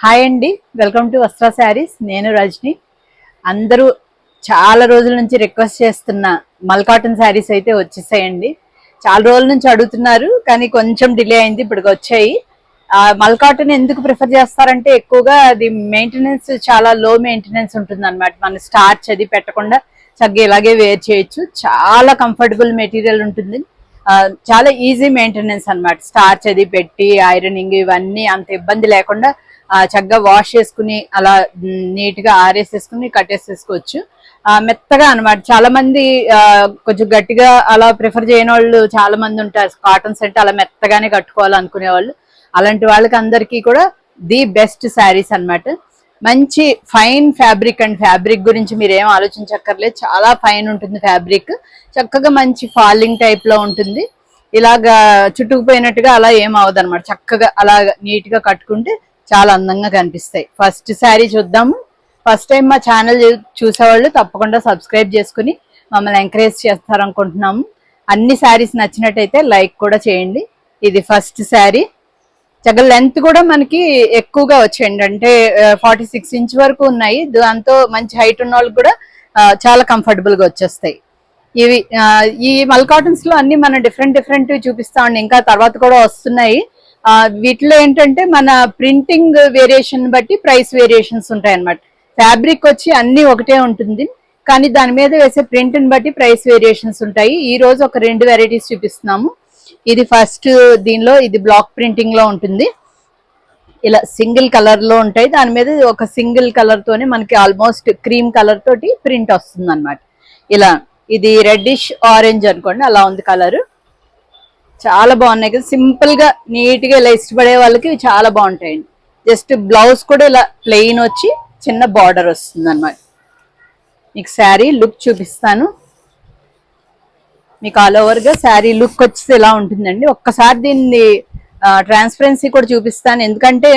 Hi అండి, welcome to వస్త్ర శారీస్. నేను రజని. అందరూ చాలా రోజుల నుంచి రిక్వెస్ట్ చేస్తున్న మల్ కాటన్ శారీస్ అయితే వచ్చేసాయండి. చాలా రోజుల నుంచి అడుగుతున్నారు, కానీ కొంచెం డిలే అయింది, ఇప్పటికి వచ్చాయి. మల్ కాటన్ ఎందుకు ప్రిఫర్ చేస్తారంటే ఎక్కువగా అది మెయింటెనెన్స్ చాలా లో మెయింటెనెన్స్ ఉంటుంది అనమాట. మన స్టార్చ్ అది పెట్టకుండా చక్కగా ఇలాగే వేర్ చేయొచ్చు. చాలా కంఫర్టబుల్ మెటీరియల్ ఉంటుంది. చాలా ఈజీ మెయింటెనెన్స్ అనమాట. స్టార్చ్ అది పెట్టి ఐరనింగ్ ఇవన్నీ అంత ఇబ్బంది లేకుండా చక్కగా వాష్ చేసుకుని అలా నీట్ గా ఆరేసేసుకుని కట్టేసేసుకోవచ్చు. మెత్తగా అనమాట. చాలా మంది కొంచెం గట్టిగా అలా ప్రిఫర్ చేయని వాళ్ళు చాలా మంది ఉంటారు. కాటన్ సెట్ అలా మెత్తగానే కట్టుకోవాలనుకునే వాళ్ళు, అలాంటి వాళ్ళకి అందరికీ కూడా ది బెస్ట్ శారీస్ అన్నమాట. మంచి ఫైన్ ఫ్యాబ్రిక్ అండ్ ఫ్యాబ్రిక్ గురించి మీరు ఏం ఆలోచించక్కర్లేదు. చాలా ఫైన్ ఉంటుంది ఫ్యాబ్రిక్. చక్కగా మంచి ఫాలింగ్ టైప్ లో ఉంటుంది. ఇలాగా చుట్టుకుపోయినట్టుగా అలా ఏం అవ్వదు అనమాట. చక్కగా అలా నీట్ గా కట్టుకుంటే చాలా అందంగా కనిపిస్తాయి. ఫస్ట్ శారీ చూద్దాము. ఫస్ట్ టైం మా ఛానల్ చూసేవాళ్ళు తప్పకుండా సబ్స్క్రైబ్ చేసుకుని మమ్మల్ని ఎంకరేజ్ చేస్తారనుకుంటున్నాము. అన్ని శారీస్ నచ్చినట్టయితే లైక్ కూడా చేయండి. ఇది ఫస్ట్ శారీ. చక్కగా లెంత్ కూడా మనకి ఎక్కువగా వచ్చేయండి, అంటే 46 ఇంచ్ వరకు ఉన్నాయి. దాంతో మంచి హైట్ ఉన్న వాళ్ళకి కూడా చాలా కంఫర్టబుల్ గా వచ్చేస్తాయి. ఇవి ఈ మల్ కాటన్స్ లో అన్ని మనం డిఫరెంట్ చూపిస్తామండి. ఇంకా తర్వాత కూడా వస్తున్నాయి. వీటిలో ఏంటంటే మన ప్రింటింగ్ వేరియేషన్ బట్టి ప్రైస్ వేరియేషన్స్ ఉంటాయి అన్నమాట. ఫ్యాబ్రిక్ వచ్చి అన్ని ఒకటే ఉంటుంది, కానీ దాని మీద వేసే ప్రింట్ ని బట్టి ప్రైస్ వేరియేషన్స్ ఉంటాయి. ఈ రోజు ఒక 2 వెరైటీస్ చూపిస్తున్నాము. ఇది ఫస్ట్. దీనిలో ఇది బ్లాక్ ప్రింటింగ్ లో ఉంటుంది. ఇలా సింగిల్ కలర్ లో ఉంటాయి. దాని మీద ఒక సింగిల్ కలర్ తోనే మనకి ఆల్మోస్ట్ క్రీమ్ కలర్ తోటి ప్రింట్ వస్తుంది అనమాట. ఇలా ఇది రెడ్డిష్ ఆరెంజ్ అనుకోండి, అలా ఉంది కలర్. చాలా బాగున్నాయి కదా, సింపుల్ గా నీట్ గా ఇలా ఇష్టపడే వాళ్ళకి చాలా బాగుంటాయండి. జస్ట్ బ్లౌజ్ కూడా ఇలా ప్లెయిన్ వచ్చి చిన్న బార్డర్ వస్తుంది అనమాట. మీకు శారీ లుక్ చూపిస్తాను. మీకు ఆల్ ఓవర్ గా శారీ లుక్ వచ్చేసి ఇలా ఉంటుందండి. ఒక్కసారి దీన్ని ట్రాన్స్పరెన్సీ కూడా చూపిస్తాను, ఎందుకంటే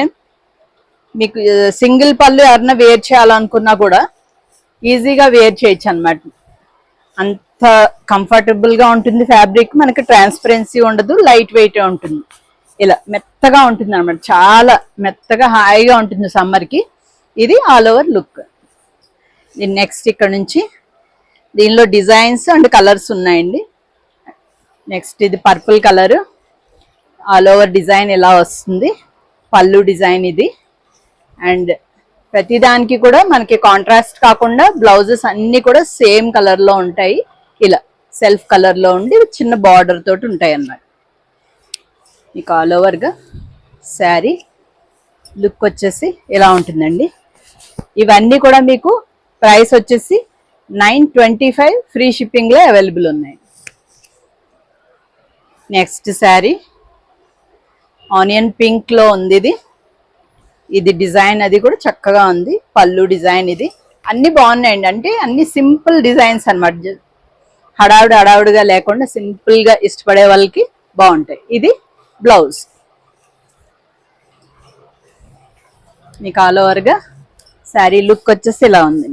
మీకు సింగిల్ పళ్ళు ఎవరన్నా వేర్ చేయాలనుకున్నా కూడా ఈజీగా వేర్ చేయొచ్చు అనమాట. అంత కంఫర్టబుల్ గా ఉంటుంది ఫ్యాబ్రిక్. మనకి ట్రాన్స్పరెన్సీ ఉండదు, లైట్ వెయిట్ ఉంటుంది. ఇలా మెత్తగా ఉంటుంది అనమాట. చాలా మెత్తగా హాయిగా ఉంటుంది సమ్మర్ కి. ఇది ఆల్ ఓవర్ లుక్. నెక్స్ట్ ఇక్కడ నుంచి దీనిలో డిజైన్స్ అండ్ కలర్స్ ఉన్నాయండి. నెక్స్ట్ ఇది purple colour. All over design ఇలా వస్తుంది. పళ్ళు డిజైన్ ఇది. అండ్ ప్రతిదానికి కూడా మనకి కాంట్రాస్ట్ కాకుండా బ్లౌజెస్ అన్ని కూడా సేమ్ కలర్ లో ఉంటాయి. ఇలా సెల్ఫ్ కలర్ లో ఉండి చిన్న బార్డర్ తోటి ఉంటాయి అన్నమాట. మీకు ఆల్ ఓవర్ గా శారీ లుక్ వచ్చేసి ఇలా ఉంటుందండి. ఇవన్నీ కూడా మీకు ప్రైస్ వచ్చేసి 925 ఫ్రీ షిప్పింగ్ లో అవైలబుల్ ఉన్నాయి. నెక్స్ట్ శారీ ఆనియన్ పింక్ లో ఉంది. ఇది డిజైన్ అది కూడా చక్కగా ఉంది. పళ్ళు డిజైన్ ఇది. అన్ని బాగున్నాయండి, అంటే అన్ని సింపుల్ డిజైన్స్ అనమాట. హడావుడిగా లేకుండా సింపుల్ గా ఇష్టపడే వాళ్ళకి బాగుంటాయి. ఇది బ్లౌజ్. మీకు ఆల్ ఓవర్ గా శారీ లుక్ వచ్చేసి ఇలా ఉంది.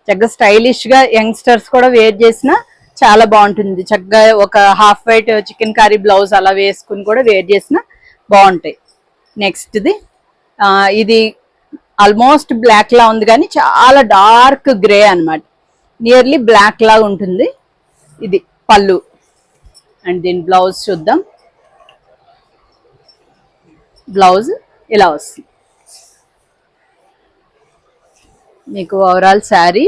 చక్కగా స్టైలిష్ గా యంగ్స్టర్స్ కూడా వేర్ చేసినా చాలా బాగుంటుంది. చక్కగా ఒక half white chicken curry blouse అలా వేసుకుని కూడా వేర్ చేసినా బాగుంటాయి. నెక్స్ట్ ఇది ఆల్మోస్ట్ బ్లాక్ లా ఉంది, కానీ చాలా డార్క్ గ్రే అనమాట. నియర్లీ బ్లాక్ లా ఉంటుంది. ఇది పళ్ళు. అండ్ దీని బ్లౌజ్ చూద్దాం. బ్లౌజ్ ఇలా వస్తుంది. మీకు ఓవరాల్ శారీ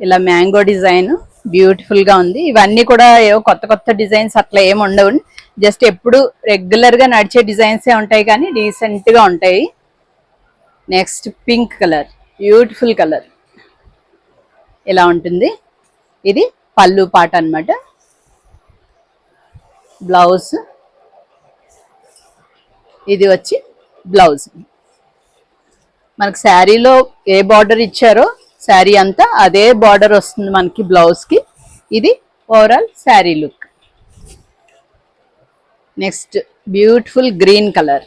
ఇలా మ్యాంగో డిజైన్ బ్యూటిఫుల్ గా ఉంది. ఇవన్నీ కూడా ఏవో కొత్త డిజైన్స్ అట్లా ఏమి ఉండవు. జస్ట్ ఎప్పుడు రెగ్యులర్ గా నడిచే డిజైన్సే ఉంటాయి, కానీ డీసెంట్ గా ఉంటాయి. Next pink colour, beautiful colour. ఇలా ఉంటుంది. ఇది పళ్ళు పాట అన్నమాట. బ్లౌజ్ ఇది వచ్చి బ్లౌజ్. మనకి శారీలో ఏ బార్డర్ ఇచ్చారో శారీ అంతా అదే బార్డర్ వస్తుంది మనకి బ్లౌజ్ కి. ఇది overall sari look. Next beautiful green colour.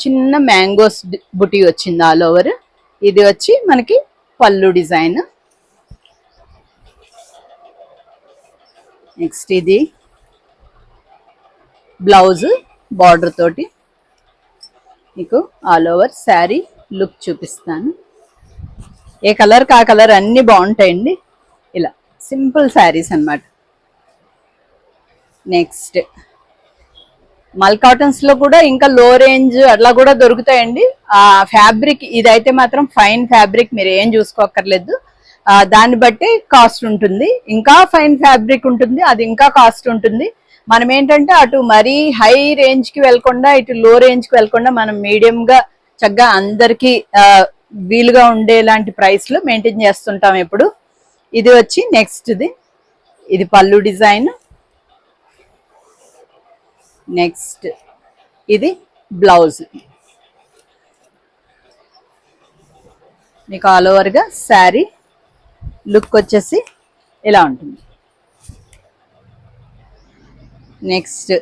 చిన్న మ్యాంగోస్ బుటీ వచ్చింది ఆల్ ఓవర్. ఇది వచ్చి మనకి పళ్ళు డిజైన్. నెక్స్ట్ ఇది బ్లౌజ్ బార్డర్ తోటి. మీకు ఆల్ ఓవర్ శారీ లుక్ చూపిస్తాను. ఏ కలర్ కా కలర్ అన్నీ బాగుంటాయండి. ఇలా సింపుల్ శారీస్ అన్నమాట. నెక్స్ట్ మల్ కాటన్స్ లో కూడా ఇంకా లో రేంజ్ అట్లా కూడా దొరుకుతాయండి. ఆ ఫ్యాబ్రిక్ ఇదైతే మాత్రం ఫైన్ ఫ్యాబ్రిక్, మీరు ఏం చూసుకోక్కర్లేదు. దాన్ని బట్టి కాస్ట్ ఉంటుంది. ఇంకా ఫైన్ ఫ్యాబ్రిక్ ఉంటుంది, అది ఇంకా కాస్ట్ ఉంటుంది. మనం ఏంటంటే అటు మరీ హై రేంజ్ కి వెళ్లకుండా ఇటు లో రేంజ్ కి వెళ్లకుండా మనం మీడియం గా చక్కగా అందరికి వీలుగా ఉండేలాంటి ప్రైస్ లో మెయింటైన్ చేస్తుంటాం ఎప్పుడు. ఇది వచ్చి నెక్స్ట్ ఇది పళ్ళు డిజైన్. నెక్స్ట్ ఇది బ్లౌజ్. మీకు ఆల్ ఓవర్ గా శారీ లుక్ వచ్చేసి ఇలా ఉంటుంది. నెక్స్ట్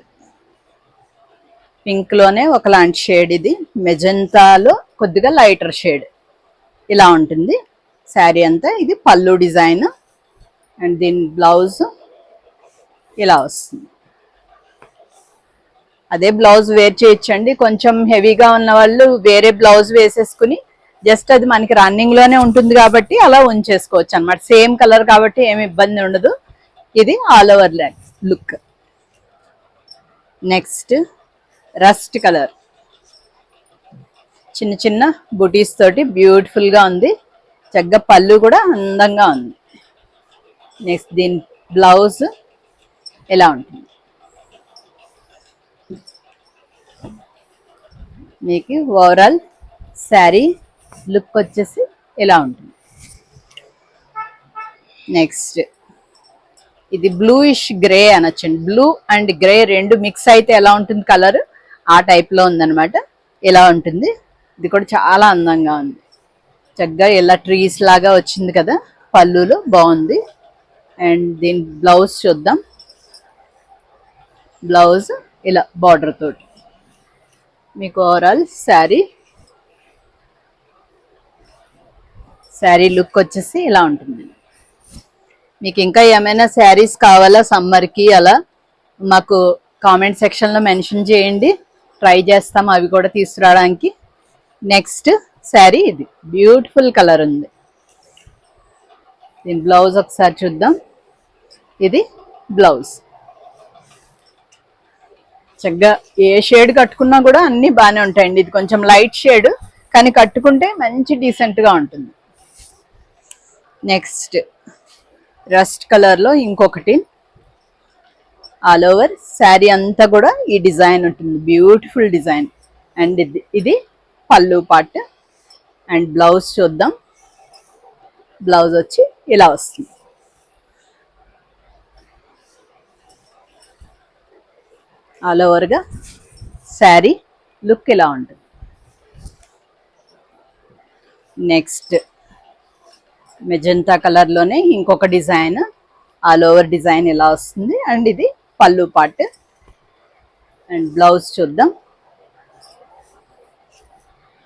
పింక్ లోనే ఒకలాంటి షేడ్, ఇది మెజంతాలో కొద్దిగా లైటర్ షేడ్ ఇలా ఉంటుంది శారీ అంతా. ఇది పళ్ళు డిజైన్ అండ్ దీని బ్లౌజ్ ఇలా వస్తుంది. అదే బ్లౌజ్ వేర్ చేయొచ్చండి. కొంచెం హెవీగా ఉన్న వాళ్ళు వేరే బ్లౌజ్ వేసేసుకుని జస్ట్ అది మనకి రన్నింగ్ లోనే ఉంటుంది కాబట్టి అలా ఉంచేసుకోవచ్చు అనమాట. సేమ్ కలర్ కాబట్టి ఏమి ఇబ్బంది ఉండదు. ఇది all over look. Next rust colour, చిన్న చిన్న బుటీస్ తోటి బ్యూటిఫుల్ గా ఉంది. చక్కగా పళ్ళు కూడా అందంగా ఉంది. నెక్స్ట్ దీని బ్లౌజ్ ఎలా ఉంటుంది. మీకు ఓవరాల్ శారీ లుక్ వచ్చేసి ఇలా ఉంటుంది. నెక్స్ట్ ఇది బ్లూయిష్ గ్రే అనొచ్చండి. బ్లూ అండ్ గ్రే రెండు మిక్స్ అయితే ఎలా ఉంటుంది కలర్, ఆ టైప్ లో ఉందన్నమాట. ఇలా ఉంటుంది. ఇది కూడా చాలా అందంగా ఉంది. చక్కగా ఇలా ట్రీస్ లాగా వచ్చింది కదా పళ్ళులో, బాగుంది. అండ్ దీని బ్లౌజ్ చూద్దాం. బ్లౌజ్ ఇలా బార్డర్ తోటి. మీకు ఓవరాల్ శారీ లుక్ వచ్చేసి ఇలా ఉంటుంది. మీకు ఇంకా ఏమైనా శారీస్ కావాలా సమ్మర్కి అలా మాకు కామెంట్ సెక్షన్లో మెన్షన్ చేయండి, ట్రై చేస్తాం అవి కూడా తీసుకురావడానికి. నెక్స్ట్ శారీ ఇది బ్యూటిఫుల్ కలర్ ఉంది. దీని బ్లౌజ్ ఒకసారి చూద్దాం. ఇది బ్లౌజ్. చక్కగా ఏ షేడ్ కట్టుకున్నా కూడా అన్నీ బాగానే ఉంటాయండి. ఇది కొంచెం లైట్ షేడ్ కానీ కట్టుకుంటే మంచి డీసెంట్గా ఉంటుంది. నెక్స్ట్ రస్ట్ కలర్లో ఇంకొకటి. ఆల్ ఓవర్ శారీ అంతా కూడా ఈ డిజైన్ ఉంటుంది, బ్యూటిఫుల్ డిజైన్. అండ్ ఇది పళ్ళు పార్ట్. అండ్ బ్లౌజ్ చూద్దాం. బ్లౌజ్ వచ్చి ఇలా వస్తుంది. ఆల్ ఓవర్గా శారీ లుక్ ఇలా ఉంటుంది. నెక్స్ట్ మెజంతా కలర్లోనే ఇంకొక డిజైన్, ఆల్ ఓవర్ డిజైన్ ఇలా వస్తుంది. అండ్ ఇది పళ్ళు పార్ట్. అండ్ బ్లౌజ్ చూద్దాం.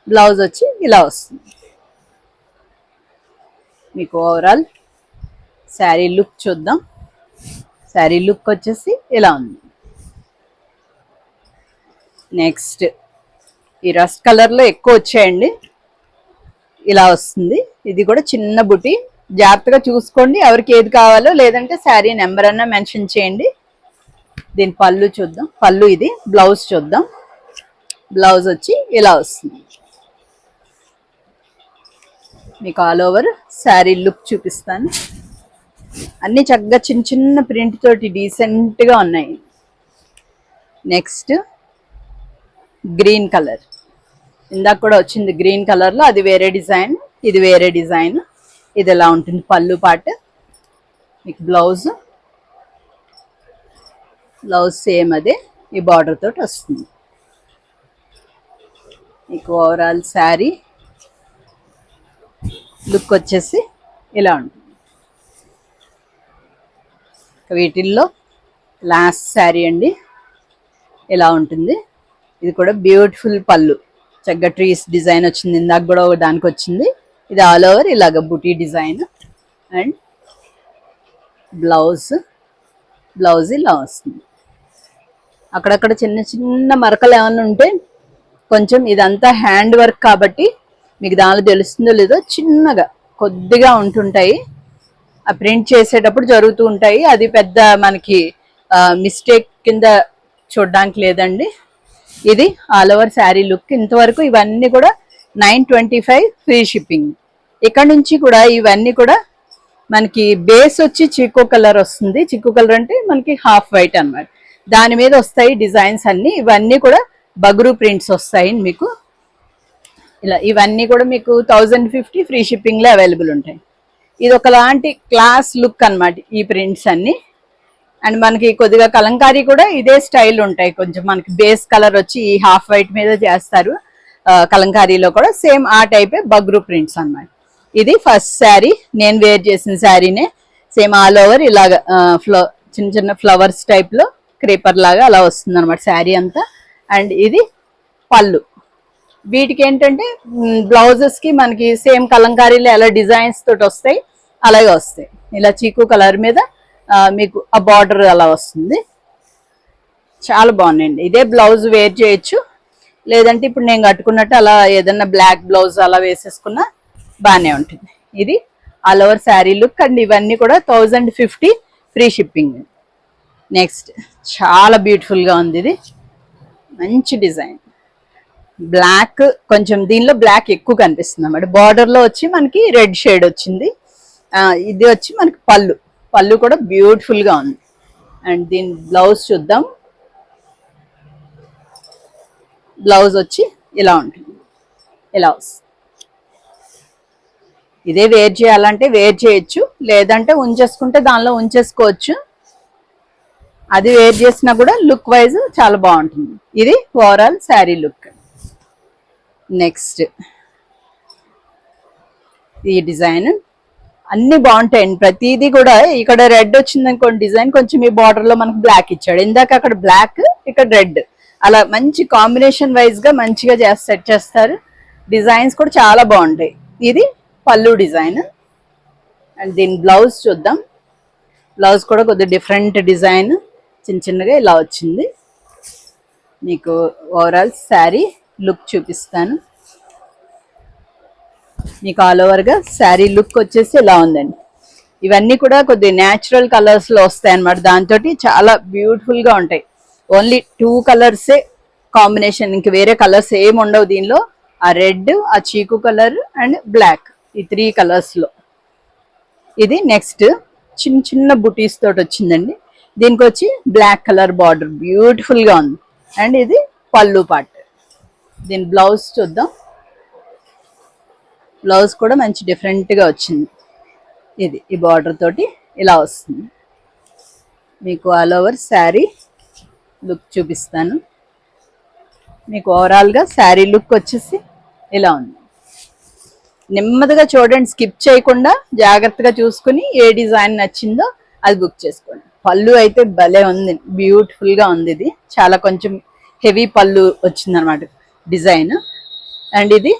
బ్లౌజ్ వచ్చి ఇలా వస్తుంది. మీకు ఓవరాల్ శారీ లుక్ చూద్దాం. శారీ లుక్ వచ్చేసి ఇలా ఉంది. నెక్స్ట్ ఈ రస్ట్ కలర్లో ఎక్కువ వచ్చాయండి, ఇలా వస్తుంది. ఇది కూడా చిన్న బుటీ, జాగ్రత్తగా చూసుకోండి ఎవరికి ఏది కావాలో, లేదంటే శారీ నెంబర్ అన్నా మెన్షన్ చేయండి. దీని పళ్ళు చూద్దాం. పళ్ళు ఇది. బ్లౌజ్ చూద్దాం. బ్లౌజ్ వచ్చి ఇలా వస్తుంది. మీకు ఆల్ ఓవర్ శారీ లుక్ చూపిస్తాను. అన్నీ చక్కగా చిన్న చిన్న ప్రింట్ తోటి డీసెంట్గా ఉన్నాయి. నెక్స్ట్ గ్రీన్ కలర్, ఇందాక కూడా వచ్చింది గ్రీన్ కలర్లో, అది వేరే డిజైన్, ఇది వేరే డిజైన్. ఇది ఎలా ఉంటుంది పళ్ళు పార్ట్. మీకు బ్లౌజ్ సేమ్ అదే, ఈ బార్డర్ తోటి వస్తుంది. మీకు ఓవరాల్ శారీ లుక్ వచ్చేసి ఇలా ఉంటుంది. వీటిల్లో లాస్ట్ శారీ అండి, ఇలా ఉంటుంది. ఇది కూడా బ్యూటిఫుల్ పళ్ళు, చక్కగా ట్రీస్ డిజైన్ వచ్చింది. ఇందాక కూడా దానికి వచ్చింది. ఇది ఆల్ ఓవర్ ఇలాగ బుటీ డిజైన్. అండ్ బ్లౌజ్ ఇలా వస్తుంది. అక్కడక్కడ చిన్న చిన్న మరకలు ఏమైనా ఉంటే కొంచెం ఇదంతా హ్యాండ్ వర్క్ కాబట్టి మీకు దానిలో తెలుస్తుందో లేదో చిన్నగా కొద్దిగా ఉంటుంటాయి, ఆ ప్రింట్ చేసేటప్పుడు జరుగుతూ ఉంటాయి. అది పెద్ద మనకి మిస్టేక్ కింద చూడడానికి లేదండి. ఇది ఆల్ ఓవర్ శారీ లుక్. ఇంతవరకు ఇవన్నీ కూడా 925 ఫ్రీ షిప్పింగ్. ఇక్కడ నుంచి కూడా ఇవన్నీ కూడా మనకి బేస్ వచ్చి చిక్కు కలర్ వస్తుంది. చిక్కు కలర్ అంటే మనకి హాఫ్ వైట్ అన్నమాట. దాని మీద వస్తాయి డిజైన్స్ అన్ని. ఇవన్నీ కూడా బగురు ప్రింట్స్ వస్తాయి మీకు. ఇలా ఇవన్నీ కూడా మీకు 1050 ఫ్రీ షిప్పింగ్ లో అవైలబుల్ ఉంటాయి. ఇది ఒకలాంటి క్లాస్ లుక్ అన్నమాట ఈ ప్రింట్స్ అన్ని. అండ్ మనకి కొద్దిగా కలంకారీ కూడా ఇదే స్టైల్ ఉంటాయి. కొంచెం మనకి బేస్ కలర్ వచ్చి ఈ హాఫ్ వైట్ మీద చేస్తారు. కలంకారీలో కూడా సేమ్ ఆ టైపే బగ్రూ ప్రింట్స్ అన్నమాట. ఇది ఫస్ట్ శారీ, నేను వేర్ చేసిన శారీనే. సేమ్ ఆల్ ఓవర్ ఇలాగ చిన్న చిన్న ఫ్లవర్స్ టైప్ లో క్రేపర్ లాగా అలా వస్తుంది అనమాట శారీ అంతా. అండ్ ఇది పళ్ళు. వీటికి ఏంటంటే బ్లౌజెస్ కి మనకి సేమ్ కలంకారీలో ఎలా డిజైన్స్ తోటి వస్తాయి అలాగే వస్తాయి. ఇలా చీకు కలర్ మీద మీకు ఆ బార్డర్ అలా వస్తుంది. చాలా బాగున్నాయండి. ఇదే బ్లౌజ్ వేర్ చేయొచ్చు, లేదంటే ఇప్పుడు నేను కట్టుకున్నట్టు అలా ఏదన్నా బ్లాక్ బ్లౌజ్ అలా వేసేసుకున్నా బాగానే ఉంటుంది. ఇది all over sari look. And ఇవన్నీ కూడా 1050 ఫ్రీ షిప్పింగ్. నెక్స్ట్ చాలా బ్యూటిఫుల్ గా ఉంది. ఇది మంచి డిజైన్, బ్లాక్, కొంచెం దీనిలో బ్లాక్ ఎక్కువ కనిపిస్తుంది అన్నమాట. బార్డర్ లో వచ్చి మనకి రెడ్ షేడ్ వచ్చింది. ఇది వచ్చి మనకి పళ్ళు. పళ్ళు కూడా బ్యూటిఫుల్ గా ఉంది. అండ్ దీని బ్లౌజ్ చూద్దాం. బ్లౌజ్ వచ్చి ఇలా ఉంటుంది, ఇలా వస్తుంది. ఇదే వేర్ చేయాలంటే వేర్ చేయొచ్చు, లేదంటే ఉంచేసుకుంటే దానిలో ఉంచేసుకోవచ్చు. అది వేర్ చేసినా కూడా లుక్ వైజ్ చాలా బాగుంటుంది. ఇది ఓవరాల్ శారీ లుక్. నెక్స్ట్ ఈ డిజైన్ అన్ని బాగుంటాయండి. ప్రతిదీ కూడా ఇక్కడ రెడ్ వచ్చింది అనుకోండి డిజైన్, కొంచెం ఈ బార్డర్ లో మనకు బ్లాక్ ఇచ్చాడు. ఇందాక అక్కడ బ్లాక్, ఇక్కడ రెడ్, అలా మంచి కాంబినేషన్ వైజ్ గా మంచిగా సెట్ చేస్తారు. డిజైన్స్ కూడా చాలా బాగుంటాయి. ఇది పళ్ళు డిజైన్. అండ్ దీని బ్లౌజ్ చూద్దాం. బ్లౌజ్ కూడా కొద్దిగా డిఫరెంట్ డిజైన్, చిన్న చిన్నగా ఇలా వచ్చింది. మీకు ఓవరాల్ శారీ లుక్ చూపిస్తాను. మీకు ఆల్ ఓవర్ గా శారీ లుక్ వచ్చేసి ఇలా ఉందండి. ఇవన్నీ కూడా కొద్దిగా న్యాచురల్ కలర్స్ లో వస్తాయి అన్నమాట. దాంతో చాలా బ్యూటిఫుల్ గా ఉంటాయి. ఓన్లీ 2 కలర్సే కాంబినేషన్, ఇంక వేరే కలర్స్ ఏమి ఉండవు దీనిలో. ఆ రెడ్, ఆ చీకు కలర్ అండ్ బ్లాక్, ఈ 3 కలర్స్ లో. ఇది నెక్స్ట్ చిన్న చిన్న బుటీస్ తోటి వచ్చిందండి. దీనికి వచ్చి బ్లాక్ కలర్ బార్డర్ బ్యూటిఫుల్ గా ఉంది. అండ్ ఇది పళ్ళు పార్ట్. దీని బ్లౌజ్ చూద్దాం. బ్లౌజ్ కూడా మంచి డిఫరెంట్ గా వచ్చింది. ఇది ఈ బార్డర్ తోటి ఇలా వస్తుంది. మీకు ఆల్ ఓవర్ శారీ లుక్ చూపిస్తాను. మీకు ఓవరాల్ గా శారీ లుక్ వచ్చేసి ఇలా ఉంది. నెమ్మదిగా చూడండి, స్కిప్ చేయకుండా జాగ్రత్తగా చూసుకుని ఏ డిజైన్ నచ్చిందో అది బుక్ చేసుకోండి. పళ్ళు అయితే భలే ఉంది, బ్యూటిఫుల్ గా ఉంది. ఇది చాలా కొంచెం హెవీ పళ్ళు వచ్చింది అనమాట డిజైన్. అండ్ ఇది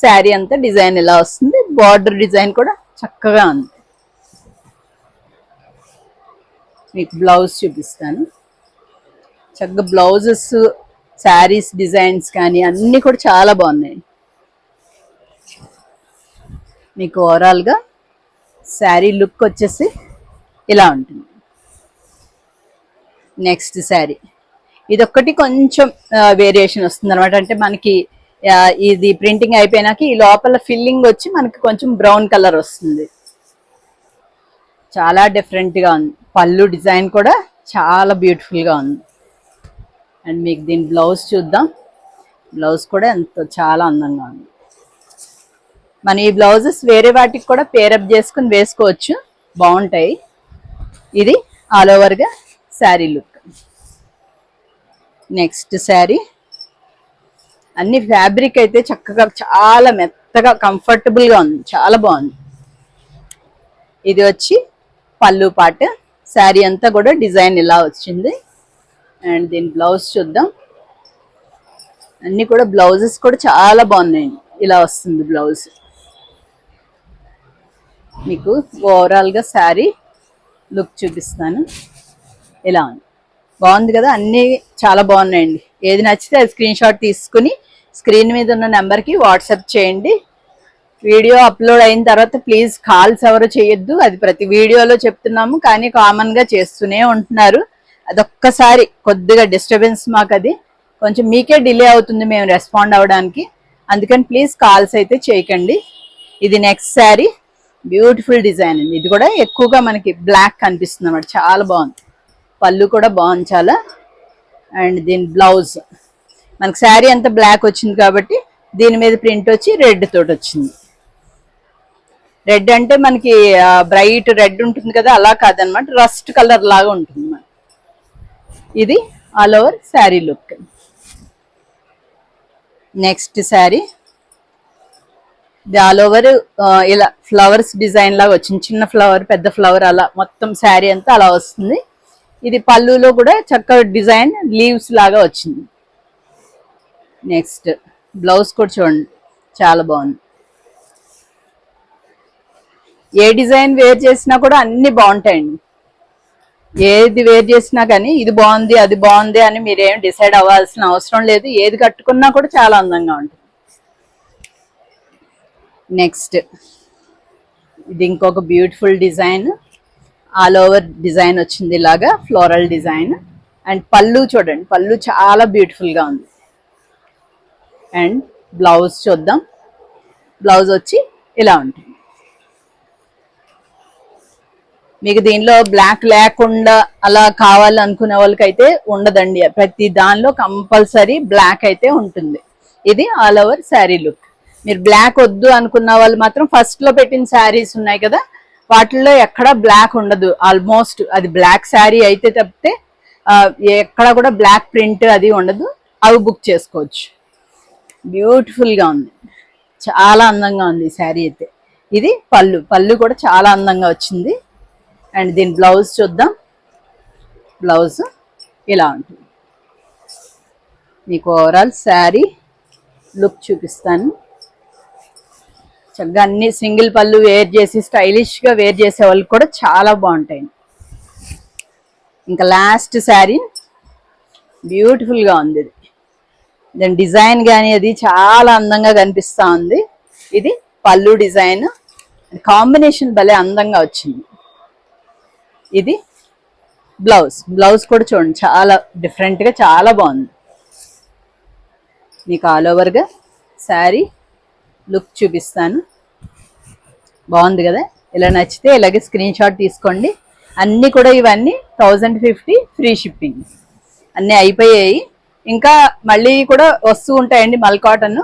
శారీ అంతా డిజైన్ ఇలా వస్తుంది. బార్డర్ డిజైన్ కూడా చక్కగా ఉంది. మీకు బ్లౌజ్ చూపిస్తాను. చక్కగా బ్లౌజెస్, శారీస్ డిజైన్స్ కానీ అన్నీ కూడా చాలా బాగున్నాయి. మీకు ఓవరాల్ గా శారీ లుక్ వచ్చేసి ఇలా ఉంటుంది. నెక్స్ట్ శారీ ఇదొక్కటి కొంచెం వేరియేషన్ వస్తుంది అనమాట. అంటే మనకి ఇది ప్రింటింగ్ అయిపోయినాక ఈ లోపల ఫిల్లింగ్ వచ్చి మనకి కొంచెం బ్రౌన్ కలర్ వస్తుంది. చాలా డిఫరెంట్ గా ఉంది. పళ్ళు డిజైన్ కూడా చాలా బ్యూటిఫుల్ గా ఉంది. అండ్ మీకు దీని బ్లౌజ్ చూద్దాం. బ్లౌజ్ కూడా ఎంతో చాలా అందంగా ఉంది. మన ఈ బ్లౌజెస్ వేరే వాటికి కూడా పేరప్ చేసుకుని వేసుకోవచ్చు, బాగుంటాయి. ఇది ఆల్ ఓవర్ గా శారీ లుక్. నెక్స్ట్ శారీ అన్ని ఫ్యాబ్రిక్ అయితే చక్కగా చాలా మెత్తగా కంఫర్టబుల్ గా ఉంది, చాలా బాగుంది. ఇది వచ్చి పళ్ళు పార్ట్. శారీ అంతా కూడా డిజైన్ ఇలా వచ్చింది. అండ్ దీని బ్లౌజ్ చూద్దాం. అన్ని కూడా బ్లౌజెస్ కూడా చాలా బాగున్నాయండి. ఇలా వస్తుంది బ్లౌజ్. మీకు ఓవరాల్ గా శారీ లుక్ చూపిస్తాను. ఇలా ఉంది. బాగుంది కదా, అన్నీ చాలా బాగున్నాయండి. ఏది నచ్చితే అది స్క్రీన్ షాట్ తీసుకుని స్క్రీన్ మీద ఉన్న నెంబర్కి వాట్సాప్ చేయండి. వీడియో అప్లోడ్ అయిన తర్వాత ప్లీజ్ కాల్స్ ఎవరు చేయొద్దు, అది ప్రతి వీడియోలో చెప్తున్నాము కానీ కామన్గా చేస్తూనే ఉంటున్నారు. అదొక్కసారి కొద్దిగా డిస్టర్బెన్స్ మాకు, అది కొంచెం మీకే డిలే అవుతుంది మేము రెస్పాండ్ అవ్వడానికి, అందుకని ప్లీజ్ కాల్స్ అయితే చేయకండి. ఇది నెక్స్ట్ శారీ, బ్యూటిఫుల్ డిజైన్ అండి. ఇది కూడా ఎక్కువగా మనకి బ్లాక్ కనిపిస్తుంది అన్నమాట, చాలా బాగుంది. పళ్ళు కూడా బాగుంది చాలా. అండ్ దీని బ్లౌజ్ మనకి శారీ అంతా బ్లాక్ వచ్చింది కాబట్టి దీని మీద ప్రింట్ వచ్చి రెడ్ తోటి వచ్చింది. రెడ్ అంటే మనకి బ్రైట్ రెడ్ ఉంటుంది కదా, అలా కాదనమాట, రస్ట్ కలర్ లాగా ఉంటుంది. ఇది all over sari look. Next sari, ఇది ఆల్ ఓవర్ ఇలా ఫ్లవర్స్ డిజైన్ లాగా వచ్చింది, చిన్న ఫ్లవర్ పెద్ద ఫ్లవర్ అలా మొత్తం శారీ అంతా అలా వస్తుంది. ఇది పళ్ళులో కూడా చక్కగా డిజైన్ లీవ్స్ లాగా వచ్చింది. నెక్స్ట్ బ్లౌజ్ కూడా చూడండి చాలా బాగుంది. ఏ డిజైన్ వేర్ చేసినా కూడా అన్ని బాగుంటాయండి. ఏది వేర్ చేసినా కానీ ఇది బాగుంది అది బాగుంది అని మీరేం డిసైడ్ అవ్వాల్సిన అవసరం లేదు, ఏది కట్టుకున్నా కూడా చాలా అందంగా ఉంటుంది. నెక్స్ట్ ఇది ఇంకొక beautiful design, all over design వచ్చింది ఇలాగా ఫ్లోరల్ డిజైన్. అండ్ పళ్ళు చూడండి, పళ్ళు చాలా బ్యూటిఫుల్గా ఉంది. అండ్ బ్లౌజ్ చూద్దాం, బ్లౌజ్ వచ్చి ఇలా ఉంటుంది. మీకు దీనిలో బ్లాక్ లేకుండా అలా కావాలనుకునే వాళ్ళకైతే ఉండదండి, ప్రతి దానిలో కంపల్సరీ బ్లాక్ అయితే ఉంటుంది. ఇది ఆల్ ఓవర్ శారీ లుక్. మీరు బ్లాక్ వద్దు అనుకున్న వాళ్ళు మాత్రం ఫస్ట్ లో పెట్టిన శారీస్ ఉన్నాయి కదా, వాటిల్లో ఎక్కడ బ్లాక్ ఉండదు ఆల్మోస్ట్. అది బ్లాక్ శారీ అయితే తప్పితే ఎక్కడ కూడా బ్లాక్ ప్రింట్ అది ఉండదు, అవి బుక్ చేసుకోవచ్చు. బ్యూటిఫుల్ గా ఉంది, చాలా అందంగా ఉంది ఈ శారీ అయితే. ఇది పళ్ళు, పళ్ళు కూడా చాలా అందంగా వచ్చింది. అండ్ దీని బ్లౌజ్ చూద్దాం, బ్లౌజ్ ఇలా ఉంటుంది. మీకు ఓవరాల్ శారీ లుక్ చూపిస్తాను. చక్కగా అన్ని సింగిల్ పళ్ళు వేర్ చేసి స్టైలిష్గా వేర్ చేసే వాళ్ళు కూడా చాలా బాగుంటాయి. ఇంకా లాస్ట్ శారీ బ్యూటిఫుల్గా ఉంది. ఇది దాని డిజైన్ కానీ అది చాలా అందంగా కనిపిస్తూ ఉంది. ఇది పళ్ళు డిజైన్, కాంబినేషన్ భలే అందంగా వచ్చింది. ఇది బ్లౌజ్, బ్లౌజ్ కూడా చూడండి చాలా డిఫరెంట్గా చాలా బాగుంది. మీకు ఆల్ ఓవర్గా శారీ లుక్ చూపిస్తాను. బాగుంది కదా, ఇలా నచ్చితే ఇలాగే స్క్రీన్ షాట్ తీసుకోండి. అన్నీ కూడా ఇవన్నీ 1050 ఫ్రీ షిప్పింగ్, అన్నీ అయిపోయాయి. ఇంకా మళ్ళీ కూడా వస్తూ ఉంటాయండి మల్ కాటన్.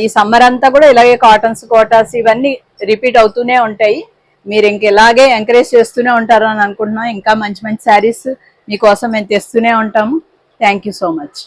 ఈ సమ్మర్ అంతా కూడా ఇలాగే కాటన్స్ కోటాస్ ఇవన్నీ రిపీట్ అవుతూనే ఉంటాయి. మీరు ఇంక ఇలాగే ఎంకరేజ్ చేస్తూనే ఉంటారు అని అనుకుంటున్నాం. ఇంకా మంచి మంచి శారీస్ మీకోసం మేము తెస్తూనే ఉంటాము. Thank you so much.